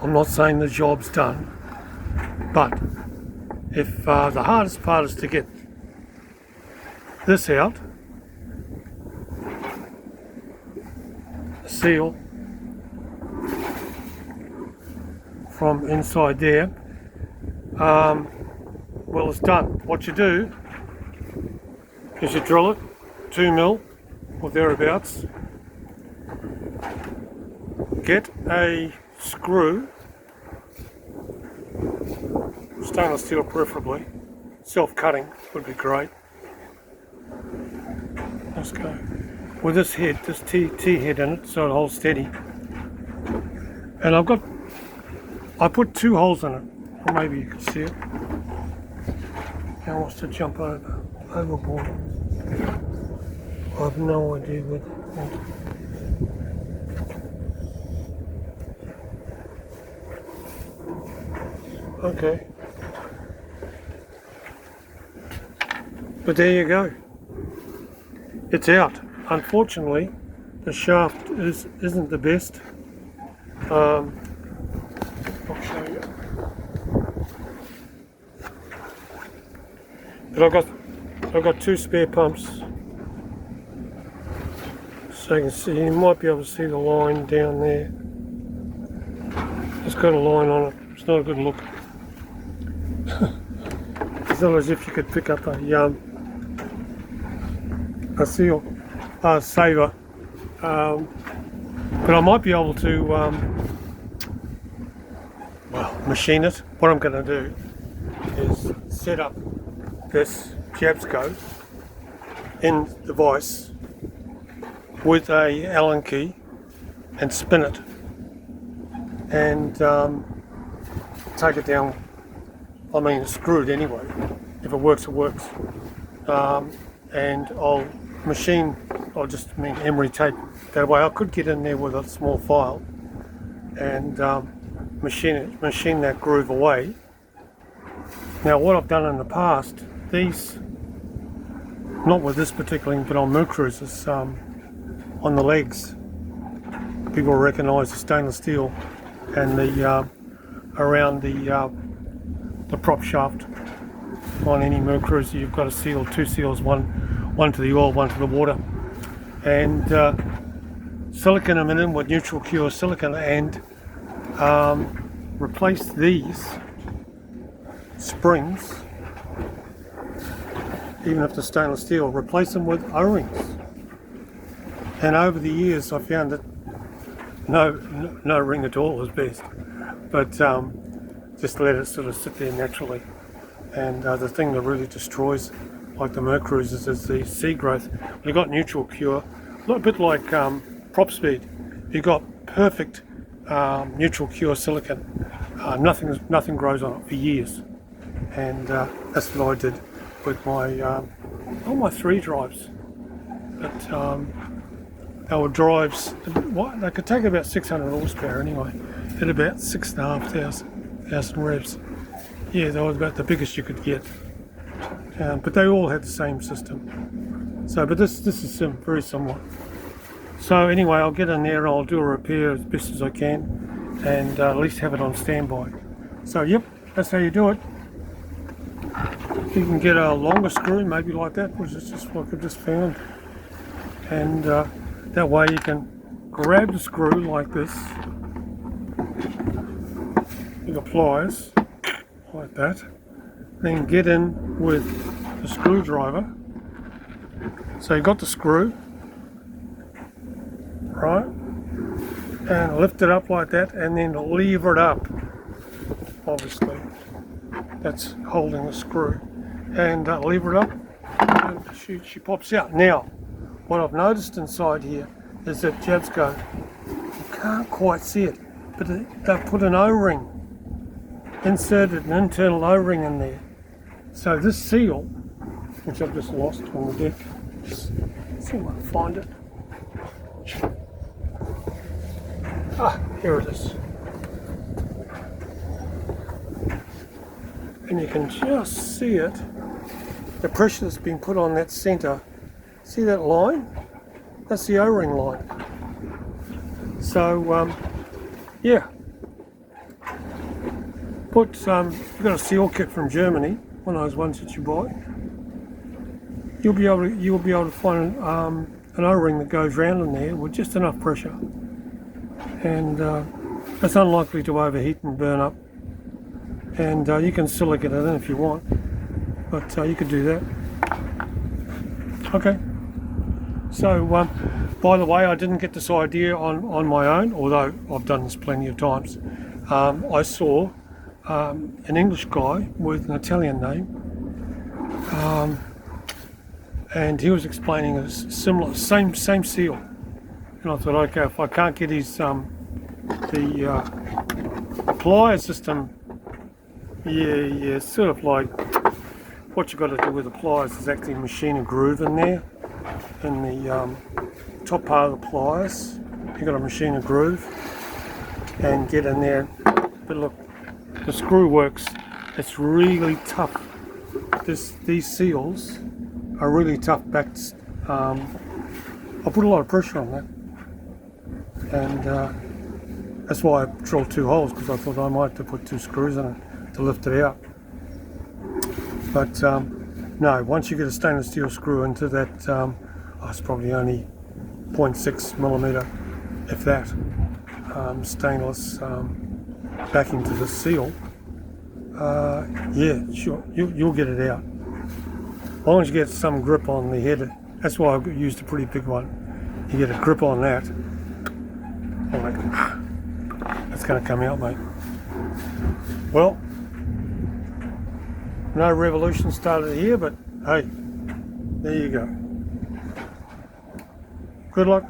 I'm not saying the job's done, but if the hardest part is to get this out, the seal from inside there, well, it's done. What you do is you drill it 2 mil or thereabouts, get a screw, stainless steel preferably, self-cutting would be great. Let's go with this head, this T head in it, so it holds steady. And I put 2 holes in it, or maybe you can see it. Now wants to jump overboard. I have no idea where. Okay. But there you go. It's out. Unfortunately, the shaft isn't the best. I'll show you. But I've got 2 spare pumps. So you can see, you might be able to see the line down there. It's got a line on it. It's not a good look. It's not as if you could pick up a seal saver, but I might be able to well, machine it. What I'm going to do is set up this Jabsco in the vise with a Allen key and spin it and take it down. I mean, it's screwed anyway. If it works, it works. And I'll emery tape that way. I could get in there with a small file and machine that groove away. Now, what I've done in the past, these, not with this particular, but on milk cruisers, on the legs, people recognise the stainless steel and the around the prop shaft. On any milk cruiser, you've got a seal, 2 seals, one to the oil, one to the water, and silicone them in with neutral cure silicone, and replace these springs, even if they're stainless steel, replace them with O-rings. And over the years I found that no ring at all is best, but just let it sort of sit there naturally. And the thing that really destroys, like the Merc cruisers, is the seed growth. You've got neutral cure, a bit like prop speed. You've got perfect neutral cure silicone. Nothing grows on it for years, and that's what I did with my all my 3 drives. But they were drives. They could take about 600 horsepower anyway, at about 6,500 revs. Yeah, that was about the biggest you could get, but they all had the same system. So, but this is very similar. So anyway, I'll get in there and I'll do a repair as best as I can, and at least have it on standby. So yep, that's how you do it. You can get a longer screw, maybe like that, which is just what I've just found, and that way you can grab the screw like this with the pliers, like that, then get in with the screwdriver. So you got the screw, right, and lift it up like that, and then lever it up. Obviously, that's holding the screw, and lever it up, and she pops out. Now, what I've noticed inside here is that Jabsco, you can't quite see it, but they've put an O-ring, inserted an internal O-ring in there. So this seal, which I've just lost on the deck, let's see if I can find it. Here it is. And you can just see it, the pressure that's been put on that center. See that line? That's the O-ring line. So yeah, you've got a seal kit from Germany, one of those ones that you buy. You'll be able to find an O-ring that goes round in there with just enough pressure, and it's unlikely to overheat and burn up. And you can silicate it in if you want, but you could do that. Okay. So, by the way, I didn't get this idea on my own, although I've done this plenty of times. I saw an English guy with an Italian name, and he was explaining a similar, same seal. And I thought, okay, if I can't get his the plier system, yeah, sort of like what you've got to do with the pliers is actually machine a groove in there, in the top part of the pliers. You've got to machine a groove and get in there. But look, the screw works. It's really tough. These seals are really tough backs. I put a lot of pressure on that, and that's why I drilled 2 holes, because I thought I might have to put 2 screws in it to lift it out. But no, once you get a stainless steel screw into that, it's probably only 0.6 millimeter, if that, stainless backing to the seal. Yeah, sure, you'll get it out. As long as you get some grip on the head. That's why I used a pretty big one. You get a grip on that, that's going to come out, mate. Well, no revolution started here, but hey, there you go. Good luck.